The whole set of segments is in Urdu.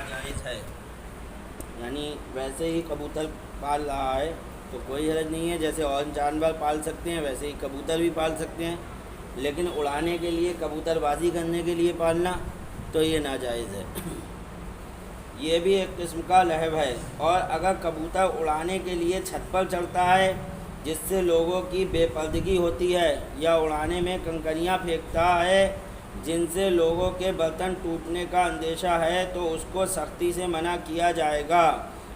ناجائز ہے، یعنی ویسے ہی کبوتر پال رہا ہے تو کوئی حرج نہیں ہے، جیسے اور جانور پال سکتے ہیں ویسے ہی کبوتر بھی پال سکتے ہیں، لیکن اڑانے کے لیے کبوتر بازی کرنے کے لیے پالنا تو یہ ناجائز ہے۔ یہ بھی ایک قسم کا لہو ہے۔ اور اگر کبوتر اڑانے کے لیے چھت پر چڑھتا ہے جس سے لوگوں کی بے پردگی ہوتی ہے، یا اڑانے میں کنکریاں پھینکتا ہے جن سے لوگوں کے برتن ٹوٹنے کا اندیشہ ہے، تو اس کو سختی سے منع کیا جائے گا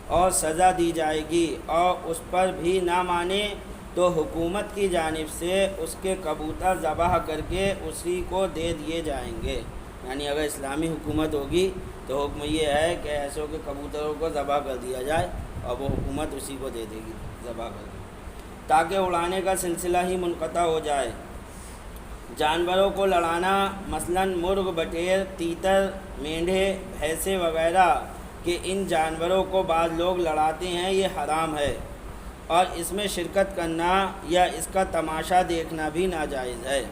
اور سزا دی جائے گی، اور اس پر بھی نہ مانے تو حکومت کی جانب سے اس کے کبوتر ذبح کر کے اسی کو دے دیے جائیں گے۔ یعنی اگر اسلامی حکومت ہوگی تو حکم یہ ہے کہ ایسوں کے کبوتروں کو ذبح کر دیا جائے اور وہ حکومت اسی کو دے دے گی ذبح کر کے، تاکہ اڑانے کا سلسلہ ہی منقطع ہو جائے۔ جانوروں کو لڑانا، مثلا مرغ، بٹیر، تیتر، مینڈھے، بھینسیں وغیرہ کہ ان جانوروں کو بعض لوگ لڑاتے ہیں، یہ حرام ہے، اور اس میں شرکت کرنا یا اس کا تماشا دیکھنا بھی ناجائز ہے۔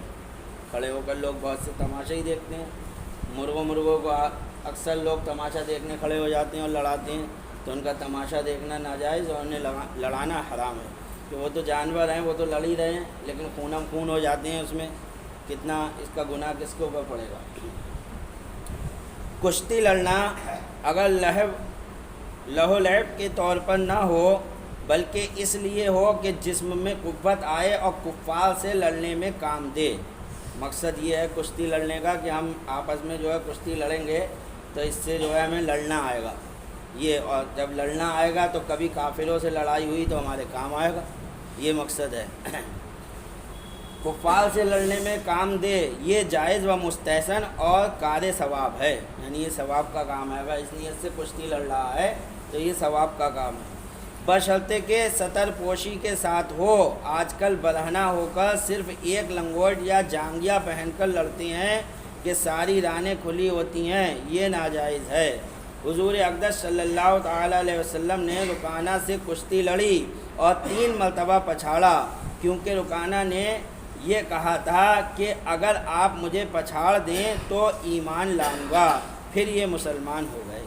کھڑے ہو کر لوگ بہت سے تماشا ہی دیکھتے ہیں، مرغوں کو اکثر لوگ تماشا دیکھنے کھڑے ہو جاتے ہیں اور لڑاتے ہیں، تو ان کا تماشا دیکھنا ناجائز اور انہیں لڑانا حرام ہے، کہ وہ تو جانور ہیں، وہ تو لڑ ہی رہے ہیں، لیکن خونم خون ہو جاتے ہیں، اس میں کتنا اس کا گناہ کس کے اوپر پڑے گا۔ کشتی لڑنا اگر لہو لعب کے طور پر نہ ہو، بلکہ اس لیے ہو کہ جسم میں قوت آئے اور کفار سے لڑنے میں کام دے۔ مقصد یہ ہے کشتی لڑنے کا کہ ہم آپس میں جو ہے کشتی لڑیں گے تو اس سے جو ہے ہمیں لڑنا آئے گا، یہ، اور جب لڑنا آئے گا تو کبھی کافروں سے لڑائی ہوئی تو ہمارے کام آئے گا، یہ مقصد ہے۔ کفار سے لڑنے میں کام دے، یہ جائز و مستحسن اور کار ثواب ہے، یعنی یہ ثواب کا کام ہے، اگر اس نیت سے کشتی لڑ رہا ہے تو یہ ثواب کا کام ہے، بشرطے کہ سطر پوشی کے ساتھ ہو۔ آج کل برہنہ ہو کر صرف ایک لنگوٹ یا جانگیا پہن کر لڑتے ہیں کہ ساری رانیں کھلی ہوتی ہیں، یہ ناجائز ہے۔ حضور اقدس صلی اللہ تعالیٰ علیہ وسلم نے رکانہ سے کشتی لڑی اور 3 مرتبہ پچھاڑا، کیونکہ رکانہ نے یہ کہا تھا کہ اگر آپ مجھے پچھاڑ دیں تو ایمان لاؤں گا، پھر یہ مسلمان ہو گئے۔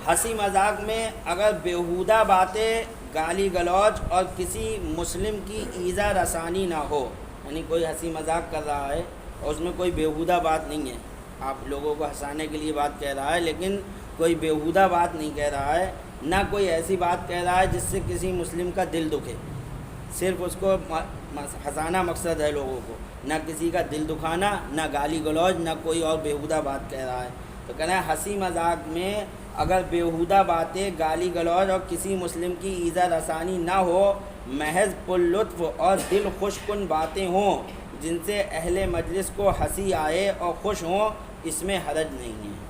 ہنسی مذاق میں اگر بیہودہ باتیں، گالی گلوچ اور کسی مسلم کی ایذا رسانی نہ ہو، یعنی کوئی ہنسی مذاق کر رہا ہے اور اس میں کوئی بیہودہ بات نہیں ہے، آپ لوگوں کو ہنسانے کے لیے بات کہہ رہا ہے لیکن کوئی بیہودہ بات نہیں کہہ رہا ہے، نہ کوئی ایسی بات کہہ رہا ہے جس سے کسی مسلم کا دل دکھے، صرف اس کو ہنسانا مقصد ہے لوگوں کو، نہ کسی کا دل دکھانا، نہ گالی گلوچ، نہ کوئی اور بیہودہ بات کہہ رہا ہے۔ تو کہنا ہے ہنسی مذاق میں اگر بیہودہ باتیں، گالی گلوچ اور کسی مسلم کی ایذا رسانی نہ ہو، محض پر لطف اور دل خوش کن باتیں ہوں جن سے اہل مجلس کو ہنسی آئے اور خوش ہوں، اس میں حرج نہیں ہے۔